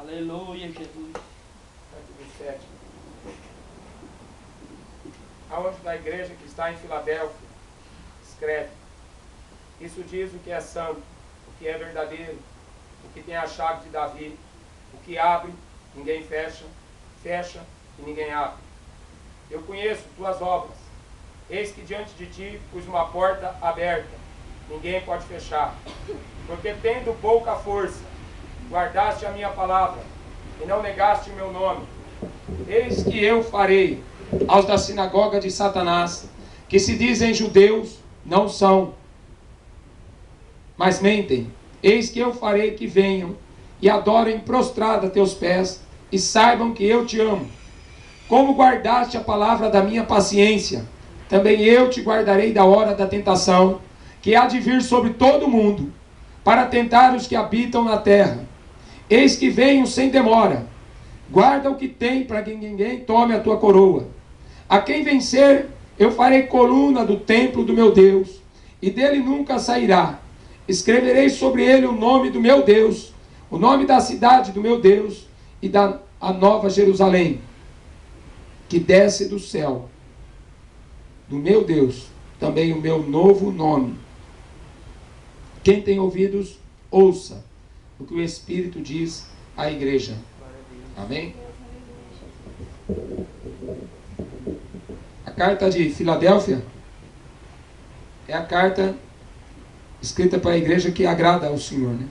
Aleluia, Jesus. Capítulo 7. A anjo da igreja que está em Filadélfia escreve: isso diz o que é santo, o que é verdadeiro, o que tem a chave de Davi, o que abre, ninguém fecha, fecha e ninguém abre. Eu conheço tuas obras. Eis que diante de ti pus uma porta aberta, ninguém pode fechar. Porque tendo pouca força, guardaste a minha palavra e não negaste o meu nome. Eis que eu farei aos da sinagoga de Satanás, que se dizem judeus, não são, mas mentem. Eis que eu farei que venham e adorem prostrado a teus pés e saibam que eu te amo. Como guardaste a palavra da minha paciência, também eu te guardarei da hora da tentação, que há de vir sobre todo o mundo, para tentar os que habitam na terra. Eis que venho sem demora. Guarda o que tem, para que ninguém tome a tua coroa. A quem vencer, eu farei coluna do templo do meu Deus, e dele nunca sairá. Escreverei sobre ele o nome do meu Deus, o nome da cidade do meu Deus, e da a nova Jerusalém, que desce do céu, do meu Deus, também o meu novo nome. Quem tem ouvidos, ouça o que o Espírito diz à igreja. Amém? A carta de Filadélfia é a carta escrita para a igreja que agrada ao Senhor, né?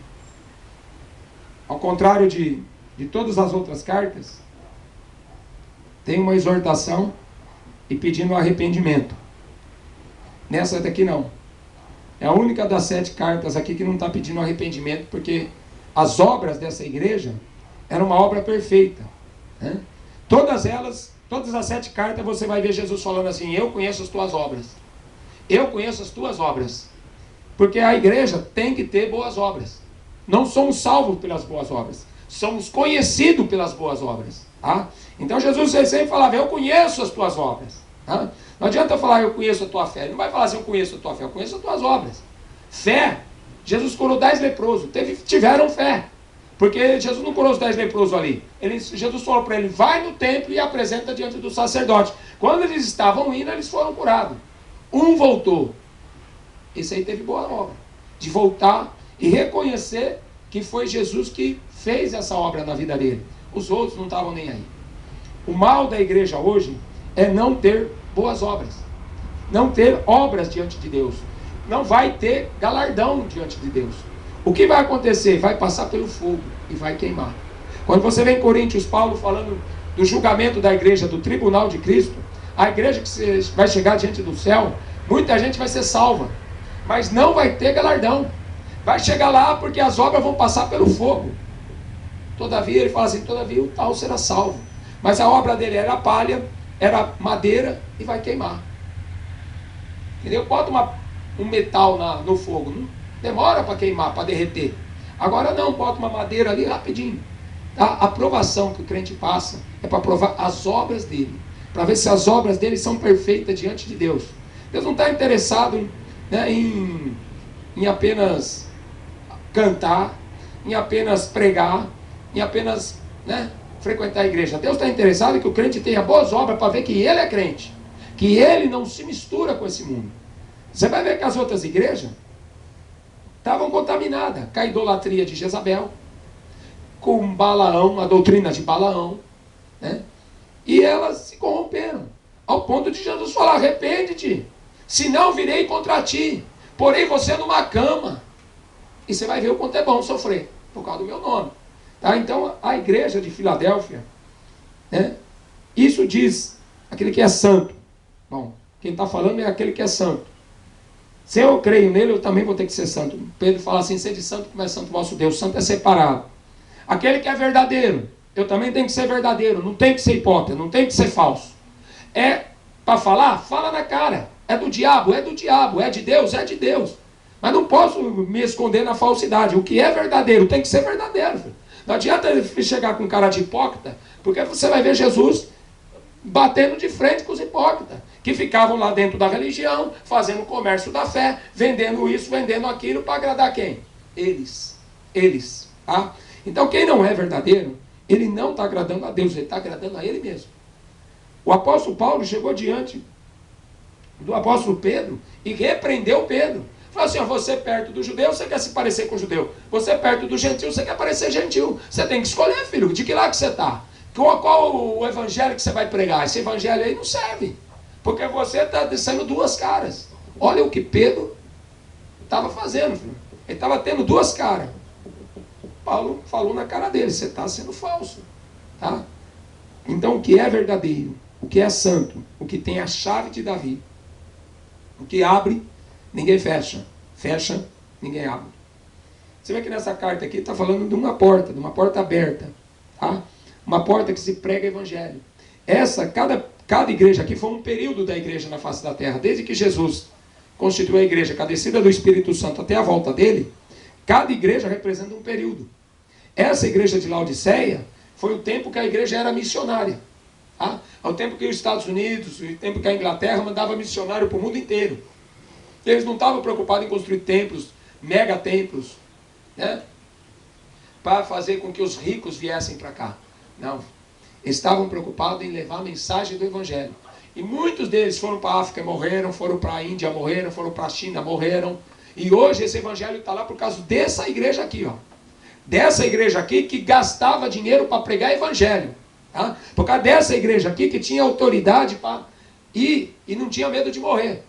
Ao contrário de todas as outras cartas, tem uma exortação e pedindo arrependimento. Nessa daqui não. É a única das 7 cartas aqui que não está pedindo arrependimento, porque as obras dessa igreja eram uma obra perfeita, né? Todas as 7 cartas você vai ver Jesus falando assim: eu conheço as tuas obras. Eu conheço as tuas obras. Porque a igreja tem que ter boas obras. Não somos salvos pelas boas obras, somos conhecidos pelas boas obras, tá? Então Jesus sempre falava: eu conheço as tuas obras, tá? Não adianta eu falar eu conheço a tua fé. Ele não vai falar assim: eu conheço a tua fé. Eu conheço as tuas obras. Fé. Jesus curou 10 leprosos. Tiveram fé. Porque Jesus não curou os 10 leprosos ali. Jesus falou para ele: vai no templo e apresenta diante do sacerdote. Quando eles estavam indo, eles foram curados. Um voltou. Esse aí teve boa obra. De voltar e reconhecer que foi Jesus que fez essa obra na vida dele. Os outros não estavam nem aí. O mal da igreja hoje é não ter boas obras. Não ter obras diante de Deus. Não vai ter galardão diante de Deus. O que vai acontecer? Vai passar pelo fogo e vai queimar. Quando você vê em Coríntios Paulo falando do julgamento da igreja, do tribunal de Cristo, a igreja que vai chegar diante do céu, muita gente vai ser salva, mas não vai ter galardão. Vai chegar lá porque as obras vão passar pelo fogo. Todavia, ele fala assim: todavia o tal será salvo. Mas a obra dele era palha, era madeira e vai queimar. Entendeu? Bota um metal no fogo, não demora para queimar, para derreter. Agora não, bota uma madeira ali rapidinho. Tá? A provação que o crente passa é para provar as obras dele, para ver se as obras dele são perfeitas diante de Deus. Deus não está interessado, né, em apenas cantar, em apenas pregar, em apenas, né, frequentar a igreja. Deus está interessado em que o crente tenha boas obras para ver que ele é crente, que ele não se mistura com esse mundo. Você vai ver que as outras igrejas estavam contaminadas com a idolatria de Jezabel, com Balaão, a doutrina de Balaão, né? E elas se corromperam, ao ponto de Jesus falar: arrepende-te, senão virei contra ti, porei você numa cama. E você vai ver o quanto é bom sofrer, por causa do meu nome. Tá? Então, a igreja de Filadélfia, né, isso diz aquele que é santo. Bom, quem está falando é aquele que é santo. Se eu creio nele, eu também vou ter que ser santo. Pedro fala assim: sede santo como é santo vosso Deus. Santo é separado. Aquele que é verdadeiro, eu também tenho que ser verdadeiro. Não tem que ser hipócrita, não tem que ser falso. É para falar? Fala na cara. É do diabo? É do diabo. É de Deus? É de Deus. Mas não posso me esconder na falsidade. O que é verdadeiro tem que ser verdadeiro, filho. Não adianta ele chegar com cara de hipócrita, porque você vai ver Jesus batendo de frente com os hipócritas, que ficavam lá dentro da religião, fazendo o comércio da fé, vendendo isso, vendendo aquilo, para agradar quem? Eles. Tá? Então quem não é verdadeiro, ele não está agradando a Deus, ele está agradando a ele mesmo. O apóstolo Paulo chegou diante do apóstolo Pedro e repreendeu Pedro. Falou assim, ó, você perto do judeu, você quer se parecer com o judeu. Você perto do gentil, você quer parecer gentil. Você tem que escolher, filho, de que lado que você está. Qual o evangelho que você vai pregar? Esse evangelho aí não serve. Porque você está descendo duas caras. Olha o que Pedro estava fazendo, filho. Ele estava tendo duas caras. Paulo falou na cara dele, você está sendo falso. Tá? Então o que é verdadeiro, o que é santo, o que tem a chave de Davi, o que abre, ninguém fecha. Fecha, ninguém abre. Você vê que nessa carta aqui está falando de uma porta aberta. Tá? Uma porta que se prega evangelho. Cada igreja aqui foi um período da igreja na face da terra. Desde que Jesus constituiu a igreja, com a descida do Espírito Santo até a volta dele, cada igreja representa um período. Essa igreja de Laodiceia foi o tempo que a igreja era missionária. Tá? É o tempo que os Estados Unidos, o tempo que a Inglaterra mandava missionário para o mundo inteiro. Eles não estavam preocupados em construir templos, megatemplos, né? Para fazer com que os ricos viessem para cá. Não. Eles estavam preocupados em levar a mensagem do Evangelho. E muitos deles foram para a África e morreram, foram para a Índia, morreram, foram para a China, morreram. E hoje esse Evangelho está lá por causa dessa igreja aqui, ó. Dessa igreja aqui que gastava dinheiro para pregar Evangelho. Tá? Por causa dessa igreja aqui que tinha autoridade para ir e não tinha medo de morrer.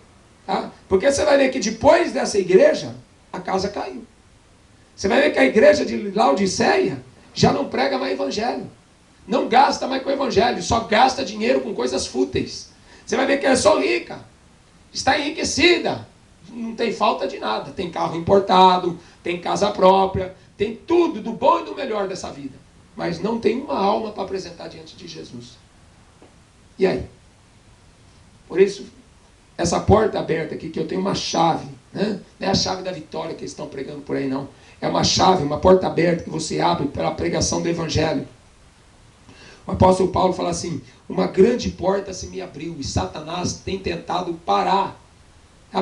Tá? Porque você vai ver que depois dessa igreja, a casa caiu. Você vai ver que a igreja de Laodiceia já não prega mais Evangelho. Não gasta mais com o Evangelho, só gasta dinheiro com coisas fúteis. Você vai ver que ela é só rica, está enriquecida, não tem falta de nada. Tem carro importado, tem casa própria, tem tudo do bom e do melhor dessa vida. Mas não tem uma alma para apresentar diante de Jesus. E aí? Por isso, essa porta aberta aqui, que eu tenho uma chave, né? Não é a chave da vitória que eles estão pregando por aí, não. É uma chave, uma porta aberta que você abre pela pregação do Evangelho. O apóstolo Paulo fala assim, uma grande porta se me abriu e Satanás tem tentado parar.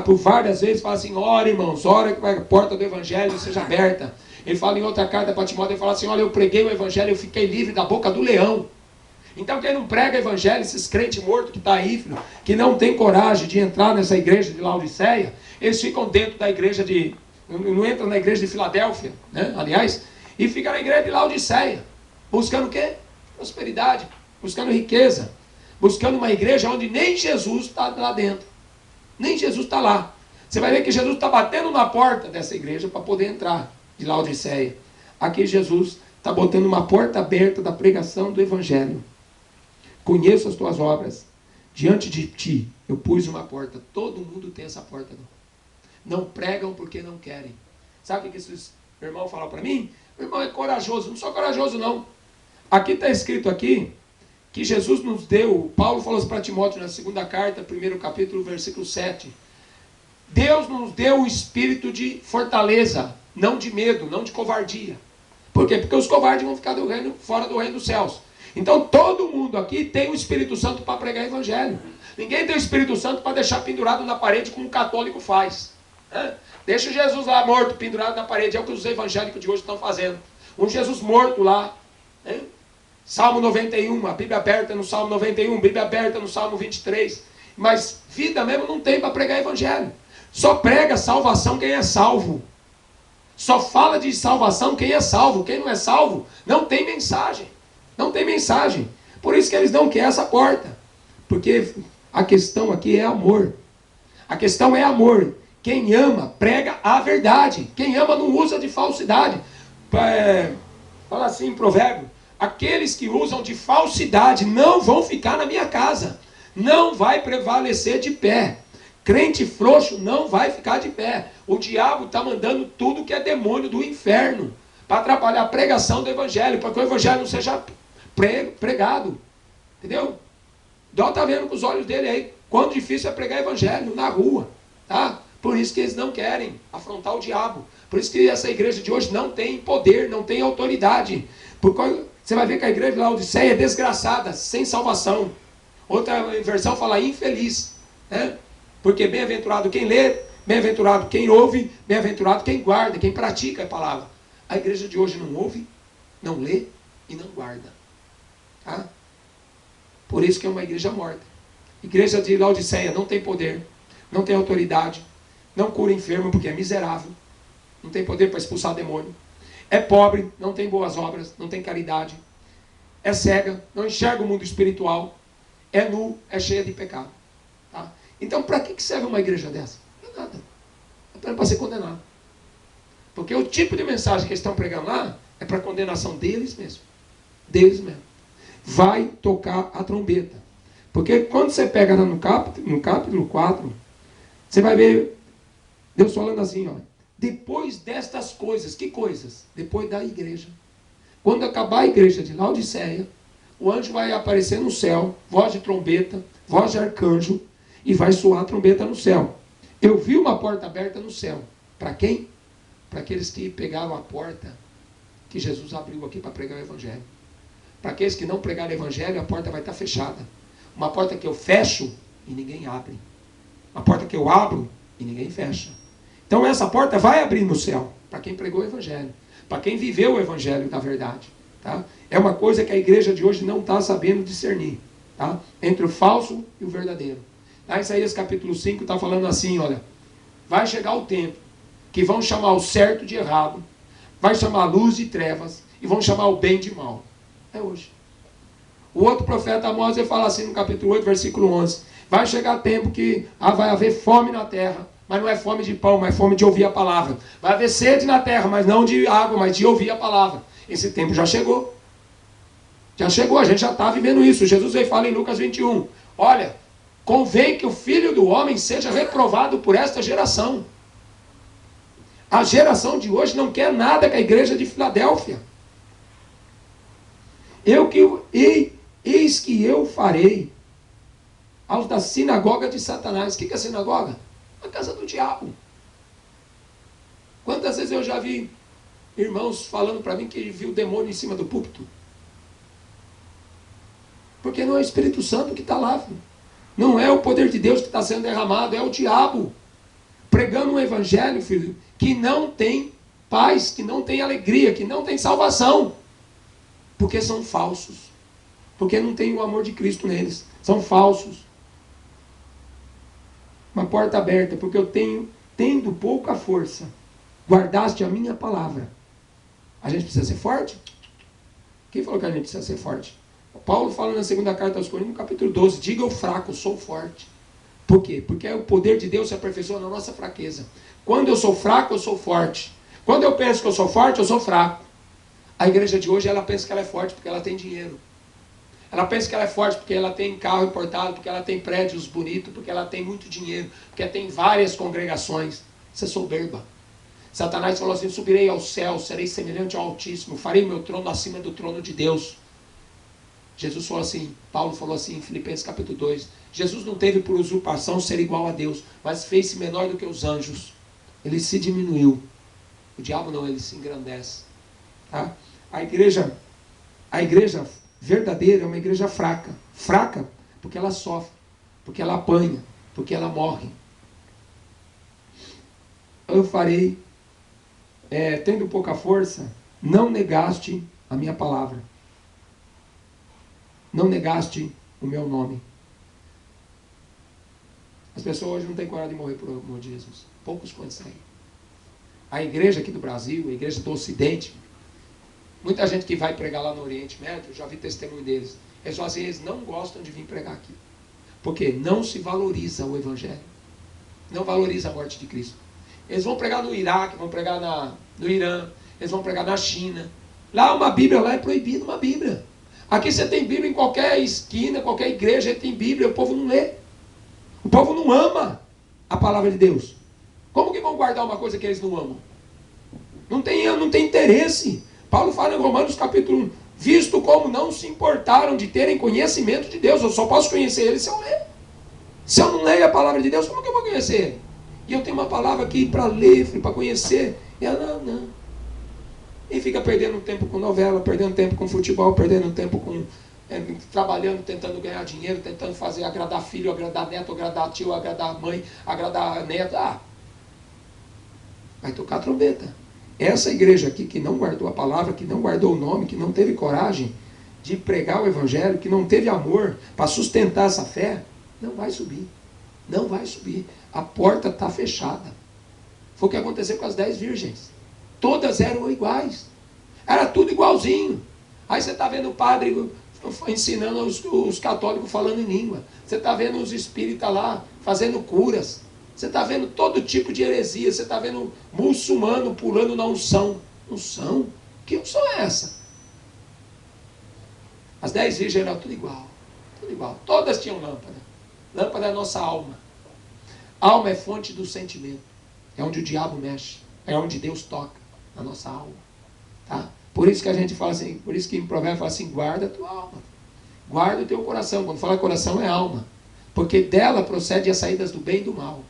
Por várias vezes fala assim, ora irmãos, ora que a porta do Evangelho seja aberta. Ele fala em outra carta para Timóteo, ele fala assim, olha, eu preguei o Evangelho, eu fiquei livre da boca do leão. Então quem não prega Evangelho, esses crentes mortos que está aí, filho, que não tem coragem de entrar nessa igreja de Laodiceia, eles ficam dentro da igreja não entram na igreja de Filadélfia, né? Aliás, e ficam na igreja de Laodiceia, buscando o quê? Prosperidade, buscando riqueza, buscando uma igreja onde nem Jesus está lá dentro, nem Jesus está lá. Você vai ver que Jesus está batendo na porta dessa igreja para poder entrar de Laodiceia. Aqui Jesus está botando uma porta aberta da pregação do Evangelho. Conheço as tuas obras, diante de ti eu pus uma porta. Todo mundo tem essa porta. Não pregam porque não querem. Sabe o que esses irmãos falam para mim? O irmão é corajoso. Não sou corajoso não. Aqui está escrito aqui que Jesus nos deu, Paulo falou para Timóteo na segunda carta, primeiro capítulo, versículo 7. Deus nos deu o espírito de fortaleza, não de medo, não de covardia. Por quê? Porque os covardes vão ficar fora do reino dos céus. Então todo mundo aqui tem o Espírito Santo para pregar o Evangelho. Ninguém tem o Espírito Santo para deixar pendurado na parede como um católico faz. Deixa Jesus lá morto, pendurado na parede. É o que os evangélicos de hoje estão fazendo. Um Jesus morto lá. Salmo 91, a Bíblia aberta no Salmo 91, Bíblia aberta no Salmo 23. Mas vida mesmo não tem para pregar Evangelho. Só prega salvação quem é salvo. Só fala de salvação quem é salvo. Quem não é salvo não tem mensagem. Não tem mensagem. Por isso que eles não querem essa porta. Porque a questão aqui é amor. A questão é amor. Quem ama, prega a verdade. Quem ama não usa de falsidade. Fala assim em provérbio. Aqueles que usam de falsidade não vão ficar na minha casa. Não vai prevalecer de pé. Crente frouxo não vai ficar de pé. O diabo está mandando tudo que é demônio do inferno para atrapalhar a pregação do Evangelho, para que o Evangelho não seja pregado. Entendeu? Dó está vendo com os olhos dele aí quão difícil é pregar Evangelho na rua. Tá? Por isso que eles não querem afrontar o diabo. Por isso que essa igreja de hoje não tem poder, não tem autoridade. Porque você vai ver que a igreja de Laodiceia é desgraçada, sem salvação. Outra versão fala infeliz. Né? Porque bem-aventurado quem lê, bem-aventurado quem ouve, bem-aventurado quem guarda, quem pratica a palavra. A igreja de hoje não ouve, não lê e não guarda. Tá? Por isso que é uma igreja morta. Igreja de Laodiceia não tem poder, não tem autoridade, não cura enfermo porque é miserável, não tem poder para expulsar demônio. É pobre, não tem boas obras, não tem caridade. É cega, não enxerga o mundo espiritual. É nu, é cheia de pecado. Tá? Então, para que serve uma igreja dessa? Não é nada. É apenas para ser condenado. Porque o tipo de mensagem que eles estão pregando lá é para a condenação deles mesmos. Deles mesmos. Vai tocar a trombeta. Porque quando você pega lá no capítulo 4, você vai ver Deus falando assim, ó. Depois destas coisas, que coisas? Depois da igreja. Quando acabar a igreja de Laodiceia, o anjo vai aparecer no céu, voz de trombeta, voz de arcanjo, e vai soar a trombeta no céu. Eu vi uma porta aberta no céu. Para quem? Para aqueles que pegaram a porta que Jesus abriu aqui para pregar o evangelho. Para aqueles que não pregaram o evangelho, a porta vai estar fechada. Uma porta que eu fecho e ninguém abre. Uma porta que eu abro e ninguém fecha. Então essa porta vai abrir no céu, para quem pregou o evangelho, para quem viveu o evangelho da verdade. Tá? É uma coisa que a igreja de hoje não está sabendo discernir. Tá? Entre o falso e o verdadeiro. Lá em Isaías capítulo 5 está falando assim, olha, vai chegar o tempo que vão chamar o certo de errado, vai chamar a luz de trevas e vão chamar o bem de mal. É hoje. O outro profeta Amós, ele fala assim no capítulo 8, versículo 11, vai chegar tempo que vai haver fome na terra, mas não é fome de pão, mas é fome de ouvir a palavra. Vai haver sede na terra, mas não de água, mas de ouvir a palavra. Esse tempo já chegou. Já chegou, a gente já está vivendo isso. Jesus veio falar em Lucas 21. Olha, convém que o Filho do Homem seja reprovado por esta geração. A geração de hoje não quer nada com a igreja de Filadélfia. Eis que eu farei aos da sinagoga de Satanás. O que é a sinagoga? A casa do diabo. Quantas vezes eu já vi irmãos falando para mim que viu o demônio em cima do púlpito? Porque não é o Espírito Santo que está lá, filho. Não é o poder de Deus que está sendo derramado, é o diabo. Pregando um evangelho, filho, que não tem paz, que não tem alegria, que não tem salvação. Porque são falsos. Porque não tem o amor de Cristo neles. São falsos. Uma porta aberta, porque eu tendo pouca força, guardaste a minha palavra. A gente precisa ser forte? Quem falou que a gente precisa ser forte? Paulo fala na segunda carta aos Coríntios, no capítulo 12, diga eu fraco, sou forte. Por quê? Porque o poder de Deus se aperfeiçoa na nossa fraqueza. Quando eu sou fraco, eu sou forte. Quando eu penso que eu sou forte, eu sou fraco. A igreja de hoje, ela pensa que ela é forte porque ela tem dinheiro. Ela pensa que ela é forte porque ela tem carro importado, porque ela tem prédios bonitos, porque ela tem muito dinheiro, porque tem várias congregações. Isso é soberba. Satanás falou assim, subirei ao céu, serei semelhante ao Altíssimo, farei meu trono acima do trono de Deus. Jesus falou assim, Paulo falou assim em Filipenses capítulo 2, Jesus não teve por usurpação ser igual a Deus, mas fez-se menor do que os anjos. Ele se diminuiu. O diabo não, ele se engrandece. Tá? A igreja verdadeira é uma igreja fraca. Fraca porque ela sofre, porque ela apanha, porque ela morre. Eu farei, tendo pouca força, não negaste a minha palavra. Não negaste o meu nome. As pessoas hoje não têm coragem de morrer por amor de Jesus. Poucos conseguem. A igreja aqui do Brasil, a igreja do Ocidente, muita gente que vai pregar lá no Oriente Médio, já vi testemunho deles. Eles falam assim, eles não gostam de vir pregar aqui. Porque não se valoriza o Evangelho. Não valoriza a morte de Cristo. Eles vão pregar no Iraque, vão pregar no Irã, eles vão pregar na China. Lá uma Bíblia, lá é proibido uma Bíblia. Aqui você tem Bíblia em qualquer esquina, qualquer igreja, tem Bíblia, o povo não lê. O povo não ama a palavra de Deus. Como que vão guardar uma coisa que eles não amam? Não tem interesse. Paulo fala em Romanos capítulo 1, visto como não se importaram de terem conhecimento de Deus, eu só posso conhecer ele se eu ler. Se eu não leio a palavra de Deus, como que eu vou conhecer ele? E eu tenho uma palavra aqui para ler, para conhecer. E ela, não. E fica perdendo tempo com novela, perdendo tempo com futebol, perdendo tempo com trabalhando, tentando ganhar dinheiro, tentando fazer agradar filho, agradar neto, agradar tio, agradar mãe, agradar neto. Vai tocar a trombeta. Essa igreja aqui que não guardou a palavra, que não guardou o nome, que não teve coragem de pregar o evangelho, que não teve amor para sustentar essa fé, não vai subir. Não vai subir. A porta está fechada. Foi o que aconteceu com as 10 virgens. Todas eram iguais. Era tudo igualzinho. Aí você está vendo o padre ensinando os católicos falando em língua. Você está vendo os espíritas lá fazendo curas. Você está vendo todo tipo de heresia. Você está vendo muçulmano pulando na unção. Unção? Que unção é essa? As 10 virgens eram tudo igual. Tudo igual. Todas tinham lâmpada. Lâmpada é a nossa alma. Alma é fonte do sentimento. É onde o diabo mexe. É onde Deus toca na nossa alma. Tá? Por isso que a gente fala assim, por isso que em Provérbios fala assim, guarda a tua alma. Guarda o teu coração. Quando fala coração é alma. Porque dela procede as saídas do bem e do mal.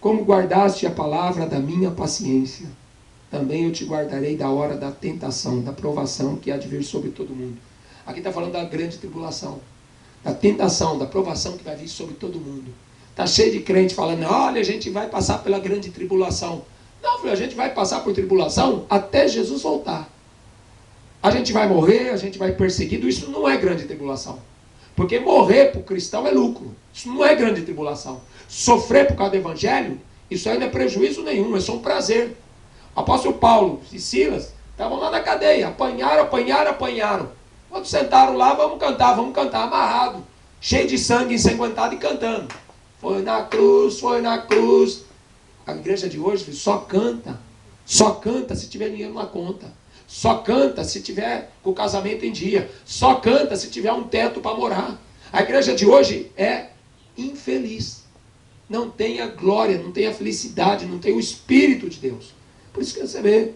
Como guardaste a palavra da minha paciência, também eu te guardarei da hora da tentação, da provação que há de vir sobre todo mundo. Aqui está falando da grande tribulação. Da tentação, da provação que vai vir sobre todo mundo. Está cheio de crente falando, olha, a gente vai passar pela grande tribulação. Não, filho, a gente vai passar por tribulação até Jesus voltar. A gente vai morrer, a gente vai perseguido, isso não é grande tribulação. Porque morrer para o cristão é lucro. Isso não é grande tribulação. Sofrer por causa do evangelho, isso aí não é prejuízo nenhum, é só um prazer. O apóstolo Paulo e Silas estavam lá na cadeia, apanharam. Quando sentaram lá, vamos cantar, amarrado. Cheio de sangue, ensanguentado e cantando. Foi na cruz. A igreja de hoje só canta se tiver dinheiro na conta. Só canta se tiver o casamento em dia. Só canta se tiver um teto para morar. A igreja de hoje é infeliz. Não tem a glória, não tem a felicidade, não tem o Espírito de Deus. Por isso que você vê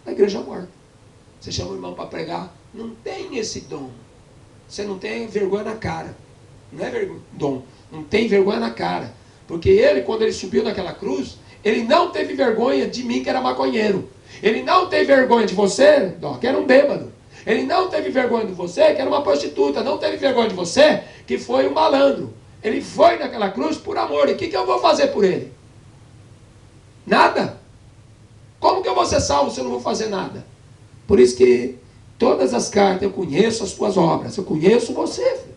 a igreja morta. Você chama o irmão para pregar, não tem esse dom. Você não tem vergonha na cara. Não é dom. Não tem vergonha na cara. Porque ele, quando ele subiu naquela cruz, ele não teve vergonha de mim, que era maconheiro. Ele não teve vergonha de você, que era um bêbado. Ele não teve vergonha de você, que era uma prostituta. Não teve vergonha de você, que foi um malandro. Ele foi naquela cruz por amor. E o que eu vou fazer por ele? Nada. Como que eu vou ser salvo se eu não vou fazer nada? Por isso que todas as cartas, eu conheço as tuas obras. Eu conheço você, filho.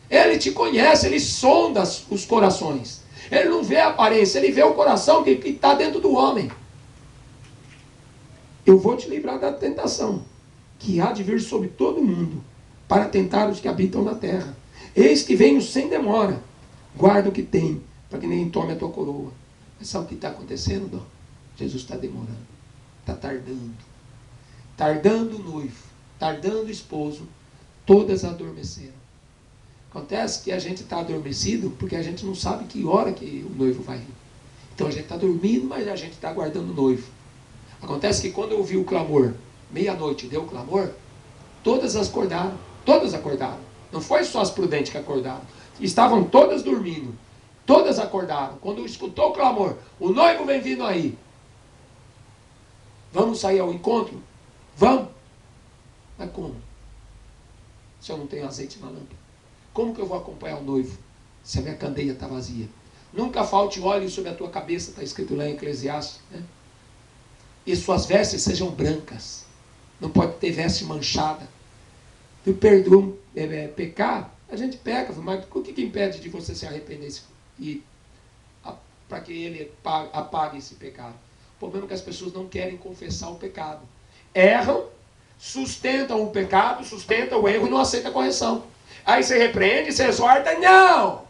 Ele te conhece, ele sonda os corações. Ele não vê a aparência, ele vê o coração que está dentro do homem. Eu vou te livrar da tentação, que há de vir sobre todo mundo, para tentar os que habitam na terra. Eis que venho sem demora. Guarda o que tem, para que ninguém tome a tua coroa. Mas sabe o que está acontecendo, Dó? Jesus está demorando. Está tardando. Tardando o noivo. Tardando o esposo. Todas adormeceram. Acontece que a gente está adormecido porque a gente não sabe que hora que o noivo vai vir. Então a gente está dormindo, mas a gente está aguardando o noivo. Acontece que quando eu ouvi o clamor, meia-noite deu o clamor, todas acordaram. Todas acordaram. Não foi só as prudentes que acordaram. Estavam todas dormindo. Todas acordaram. Quando escutou o clamor, o noivo vem vindo aí. Vamos sair ao encontro? Vamos. Mas como? Se eu não tenho azeite na lâmpada? Como que eu vou acompanhar o noivo se a minha candeia está vazia? Nunca falte óleo sobre a tua cabeça, está escrito lá em Eclesiastes, né? E suas vestes sejam brancas. Não pode ter veste manchada. Tu perdoa pecar, a gente peca, mas o que impede de você se arrepender e para que ele apague esse pecado? O problema é que as pessoas não querem confessar o pecado. Erram, sustentam o pecado, sustentam o erro e não aceitam a correção. Aí você repreende, você exorta, não!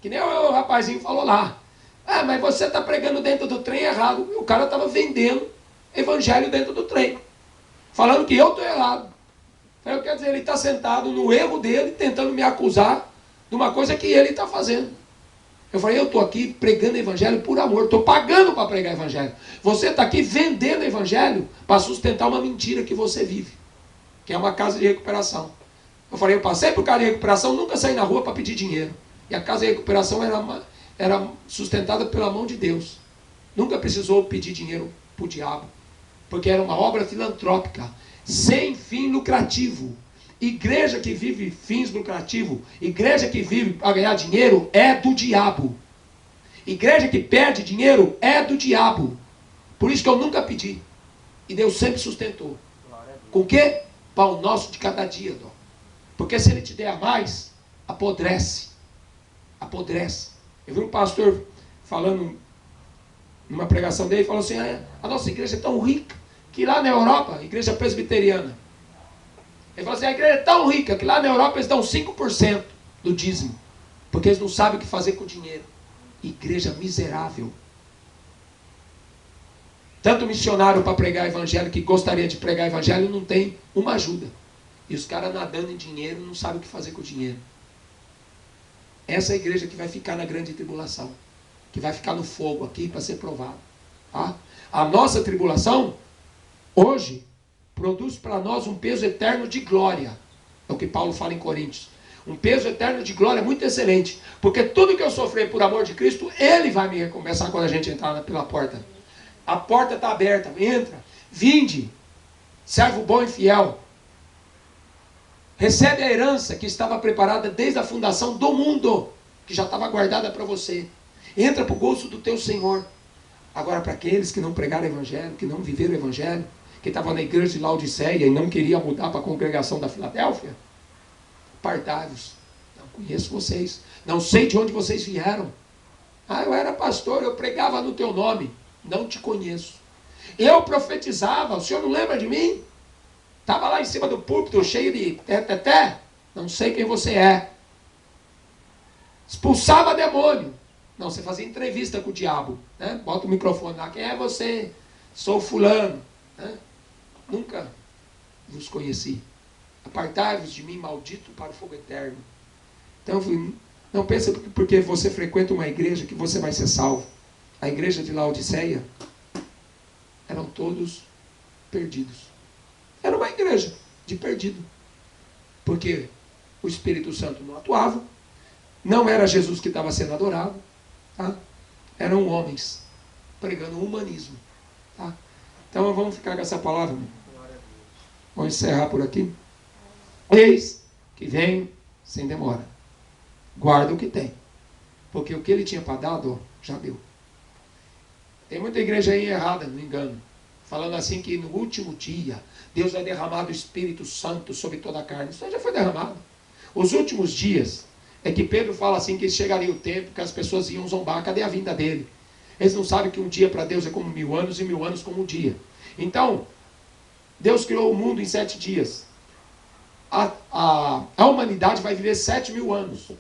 Que nem o rapazinho falou lá. Ah, mas você está pregando dentro do trem errado. O cara estava vendendo evangelho dentro do trem. Falando que eu estou errado. Então, quer dizer, ele está sentado no erro dele, tentando me acusar de uma coisa que ele está fazendo. Eu falei, eu estou aqui pregando evangelho por amor, estou pagando para pregar evangelho. Você está aqui vendendo evangelho para sustentar uma mentira que você vive, que é uma casa de recuperação. Eu falei, eu passei por casa de recuperação, nunca saí na rua para pedir dinheiro. E a casa de recuperação era sustentada pela mão de Deus. Nunca precisou pedir dinheiro para o diabo, porque era uma obra filantrópica, sem fim lucrativo. Igreja que vive fins lucrativos, igreja que vive para ganhar dinheiro, é do diabo. Igreja que perde dinheiro é do diabo. Por isso que eu nunca pedi. E Deus sempre sustentou. Com o quê? Pão nosso de cada dia, Dó. Porque se ele te der a mais, apodrece. Apodrece. Eu vi um pastor falando numa pregação dele, falou assim, a nossa igreja é tão rica, que lá na Europa, a igreja presbiteriana, ele falou assim, a igreja é tão rica, que lá na Europa eles dão 5% do dízimo, porque eles não sabem o que fazer com o dinheiro. Igreja miserável. Tanto missionário para pregar evangelho, que gostaria de pregar evangelho, não tem uma ajuda. E os caras nadando em dinheiro, não sabem o que fazer com o dinheiro. Essa é a igreja que vai ficar na grande tribulação, que vai ficar no fogo aqui para ser provado. Tá? A nossa tribulação, hoje, produz para nós um peso eterno de glória. É o que Paulo fala em Coríntios. Um peso eterno de glória muito excelente. Porque tudo que eu sofrer por amor de Cristo, Ele vai me recompensar quando a gente entrar pela porta. A porta está aberta, entra. Vinde, servo bom e fiel. Recebe a herança que estava preparada desde a fundação do mundo, que já estava guardada para você. Entra para o gozo do teu Senhor. Agora, para aqueles que não pregaram o evangelho, que não viveram o evangelho, que estavam na igreja de Laodiceia e não queria mudar para a congregação da Filadélfia, apartai-vos. Não conheço vocês. Não sei de onde vocês vieram. Eu era pastor, eu pregava no teu nome. Não te conheço. Eu profetizava, o senhor não lembra de mim? Estava lá em cima do púlpito, cheio de teté. Não sei quem você é. Expulsava demônio. Não, você fazia entrevista com o diabo. Né? Bota o microfone lá. Quem é você? Sou fulano. Né? Nunca vos conheci. Apartai-vos de mim, maldito, para o fogo eterno. Então, não pense porque você frequenta uma igreja que você vai ser salvo. A igreja de Laodiceia eram todos perdidos. Era uma igreja de perdido. Porque o Espírito Santo não atuava. Não era Jesus que estava sendo adorado. Tá? Eram homens pregando o humanismo. Tá? Então vamos ficar com essa palavra. Vamos encerrar por aqui. Eis que vem sem demora. Guarda o que tem. Porque o que ele tinha para dar, já deu. Tem muita igreja aí errada, não engano. Falando assim que no último dia Deus vai derramar do Espírito Santo sobre toda a carne. Isso já foi derramado. Os últimos dias é que Pedro fala assim que chegaria o tempo que as pessoas iam zombar. Cadê a vinda dele? Eles não sabem que um dia para Deus é como 1000 anos e 1000 anos como um dia. Então, Deus criou o mundo em 7 dias. A humanidade vai viver 7.000 anos.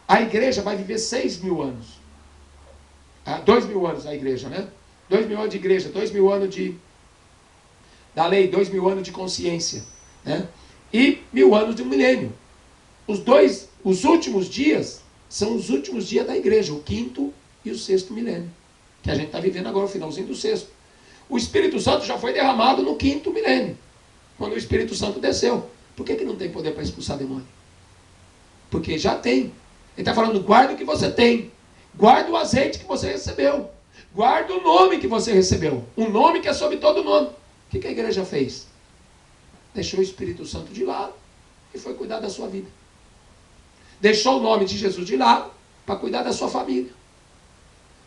A igreja vai viver 6.000 anos. 2.000 anos a igreja, né? 2.000 anos de igreja, 2.000 anos da lei, 2.000 anos de consciência, né? E 1000 anos de um milênio. Os últimos dias são os últimos dias da igreja, o 5º e o 6º milênio, que a gente está vivendo agora, o finalzinho do 6º. O Espírito Santo já foi derramado no 5º milênio, quando o Espírito Santo desceu. Por que não tem poder para expulsar demônio? Porque já tem. Ele está falando, guarda o que você tem. Guarda o azeite que você recebeu. Guarda o nome que você recebeu. Um nome que é sobre todo nome. O que a igreja fez? Deixou o Espírito Santo de lado e foi cuidar da sua vida. Deixou o nome de Jesus de lado para cuidar da sua família.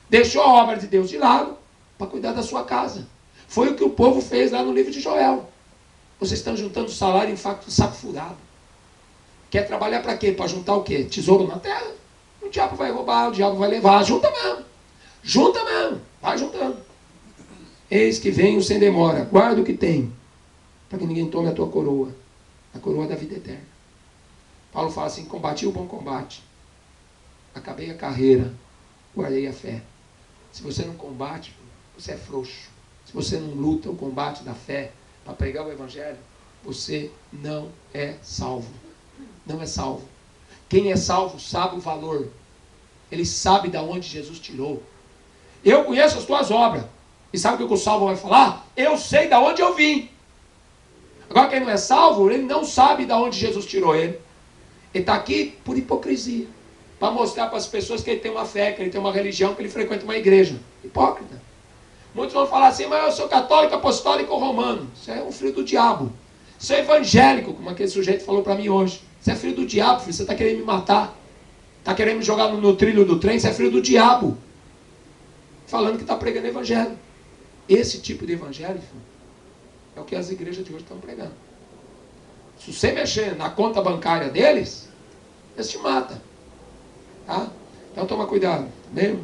Deixou a obra de Deus de lado para cuidar da sua casa. Foi o que o povo fez lá no livro de Joel. Vocês estão juntando salário em saco furado. Quer trabalhar para quê? Para juntar o quê? Tesouro na terra? O diabo vai roubar, o diabo vai levar. Junta mesmo. Junta mesmo. Vai juntando. Eis que venho sem demora. Guarda o que tem, para que ninguém tome a tua coroa. A coroa da vida eterna. Paulo fala assim, combati o bom combate. Acabei a carreira. Guardei a fé. Se você não combate, você é frouxo. Se você não luta o combate da fé para pregar o evangelho, você não é salvo. Não é salvo. Quem é salvo sabe o valor. Ele sabe de onde Jesus tirou. Eu conheço as tuas obras. E sabe o que o salvo vai falar? Eu sei de onde eu vim. Agora quem não é salvo, ele não sabe de onde Jesus tirou ele. Ele está aqui por hipocrisia. Para mostrar para as pessoas que ele tem uma fé, que ele tem uma religião, que ele frequenta uma igreja. Hipócrita. Muitos vão falar assim, mas eu sou católico, apostólico, romano. Isso é um filho do diabo. Isso é evangélico, como aquele sujeito falou para mim hoje. Você é filho do diabo, filho, você está querendo me matar. Está querendo me jogar no trilho do trem, você é filho do diabo. Falando que está pregando evangelho. Esse tipo de evangelho, filho, é o que as igrejas de hoje estão pregando. Se você mexer na conta bancária deles, eles te matam. Tá? Então toma cuidado. Mesmo?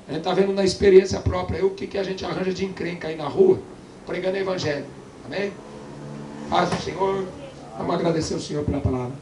A gente está vendo na experiência própria aí, o que a gente arranja de encrenca aí na rua, pregando evangelho. Amém? Paz do Senhor. Vamos agradecer ao Senhor pela palavra.